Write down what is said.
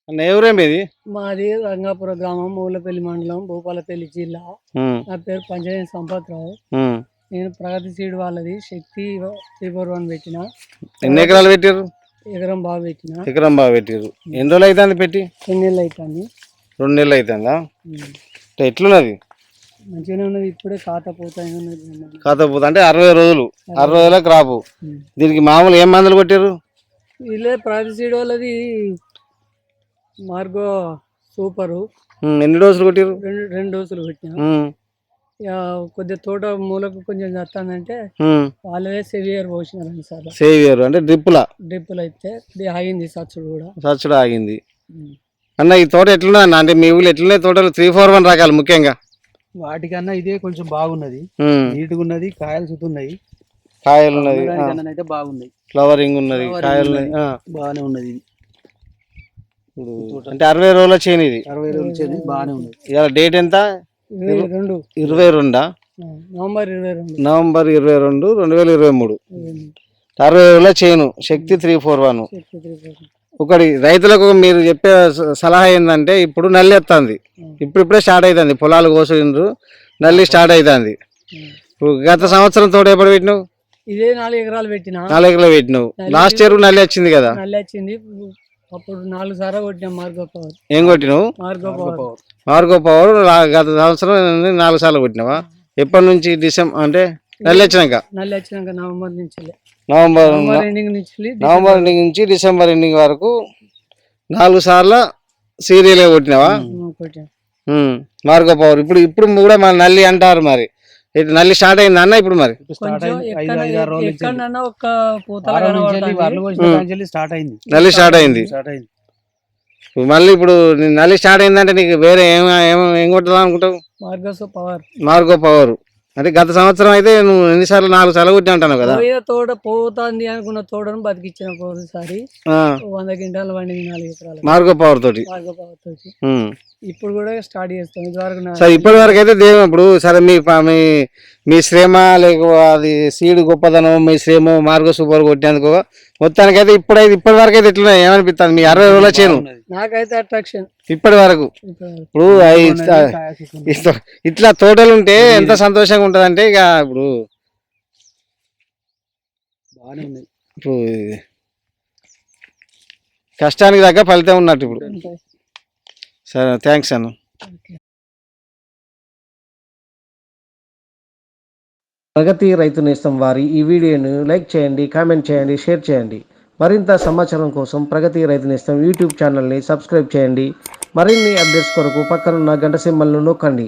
అన్న ఎవరేమి ఇది? మాది రంగాపుర గ్రామం, మూలపల్లి మండలం, భూపాలపల్లి జిల్లా. నా పేరు పంచనేని సంపత్రావు. నేను ప్రగతి సీడ్ వాళ్ళది శక్తి 341 పెట్టిన. ఎన్ని ఎకరాలు పెట్టారు? ఎకరం బాగా పెట్టిన. ఎకరం బాగా పెట్టారు. ఎన్ని రోజులు అవుతుంది పెట్టి? 2 నెలలు అవుతుంది. 2 నెలలు అవుతుందా? ఎట్లున్నది? మంచిగానే ఉన్నది. ఇప్పుడే ఖాతా పోతా అంటే 60 రోజులు, 60 రోజుల క్రాపు. దీనికి మామూలు ఏం మందులు కొట్టారు? వీళ్ళే ప్రగతి సీడ్ వాళ్ళది మార్గో సూపరు. ఎన్ని డోసులు కొట్టారు? 2 డోసులు కొట్టినా. కొద్దిగా తోట మూలకు కొంచెం చేస్తానంటే వాళ్ళే సెవియర్ పోసినారు సార్. సేవియర్ అంటే డ్రిప్పులు అయితే ఆగింది, సచ్చుడు ఆగింది. అన్న ఈ తోట ఎట్లున్నా అన్న? అంటే మీ ఊళ్ళో ఎట్లున్నాయి తోటలు? 341 రకాలు ముఖ్యంగా వాటికన్నా ఇదే కొంచెం బాగున్నది, నీట్గా ఉన్నది. కాయలు చుట్టున్నాయి, కాయలు అయితే బాగున్నాయి. ఫ్లవరింగ్ ఉన్నది, కాయలు బాగానే ఉన్నది. అంటే 60 రోజుల చేయను ఇది. 60 రోజుల చేయను బాగానే ఉన్నది. ఇలా డేట్ ఎంత? 22 నవంబర్ 22, 2023. 60 రోజుల చేయను శక్తి 341. ఒకటి రైతులకు మీరు చెప్పే సలహా ఏంటంటే, ఇప్పుడు నల్లి వస్తుంది, ఇప్పుడిప్పుడే స్టార్ట్ అవుతుంది, పొలాలు కోసిండ్రు, నల్లి స్టార్ట్ అవుతుంది. గత సంవత్సరం తోట ఎప్పుడు పెట్టినావు? ఇదే 4 ఎకరాలు పెట్టినా. 4 ఎకరాలు పెట్టినావు. లాస్ట్ ఇయర్ నల్లి వచ్చింది కదా? నల్లి వచ్చింది. అప్పుడు 4 సార్లు కొట్టినా మార్గో పవర్. ఏం కొట్టినావు? మార్గో పవర్. గత సంవత్సరం 4 సార్లు కొట్టినావా? ఎప్పటి నుంచి? డిసెంబర్ అంటే నల్లి వచ్చినాక నవంబర్ ఎండింగ్ నుంచి డిసెంబర్ ఎండింగ్ వరకు 4 సార్లు సీరియల్ కొట్టినావా? మార్గో పవర్. ఇప్పుడు కూడా మన నల్లి అంటారు, మరి నల్లి స్టార్ట్ అయింది అన్న ఇప్పుడు? మరి నల్లి స్టార్ట్ అయింది. మళ్ళీ ఇప్పుడు నల్లి స్టార్ట్ అయిందంటే నీకు వేరే ఏం కొట్టాలి అనుకుంటావు? మార్గో పవర్. అంటే గత సంవత్సరం అయితే నువ్వు ఎన్నిసార్లు? 4 సార్లు కొట్టి అంటాను కదా. తోట పోతుంది అనుకున్న తోటను బతికిచ్చిన ఒకసారి 100 క్వింటాలు పండింది 4 ఎకరాలు మార్గో పవర్ తోటి. ఇప్పుడు కూడా స్టార్ట్ చేస్తాం. సరే, ఇప్పటి వరకు అయితే దేవుడు ఇప్పుడు సరే మీ శ్రమ లేకపోతే అది సీడ్ గొప్పదనం, మీ శ్రమ మార్గో సూపర్ కొట్టేందుకు మొత్తానికైతే ఇప్పటి వరకు అయితే ఎట్లా ఏమనిపిస్తుంది మీ 60 రోజుల చేను? నాకైతే అట్రాక్షన్ ఇప్పటి వరకు. ఇప్పుడు ఇట్లా తోటలు ఉంటే ఎంత సంతోషంగా ఉంటది అంటే, ఇక ఇప్పుడు కష్టానికి తగ్గ ఫలితం ఉన్నట్టు ఇప్పుడు. సరే, థ్యాంక్స్ అన్న. ప్రగతి రైతు నేస్తం వారి ఈ వీడియోను లైక్ చేయండి, కామెంట్ చేయండి, షేర్ చేయండి. మరింత సమాచారం కోసం ప్రగతి రైతు నేస్తం యూట్యూబ్ ఛానల్ని సబ్స్క్రైబ్ చేయండి. మరిన్ని అప్డేట్స్ కొరకు పక్కనున్న గంట సింబల్ను నొక్కండి.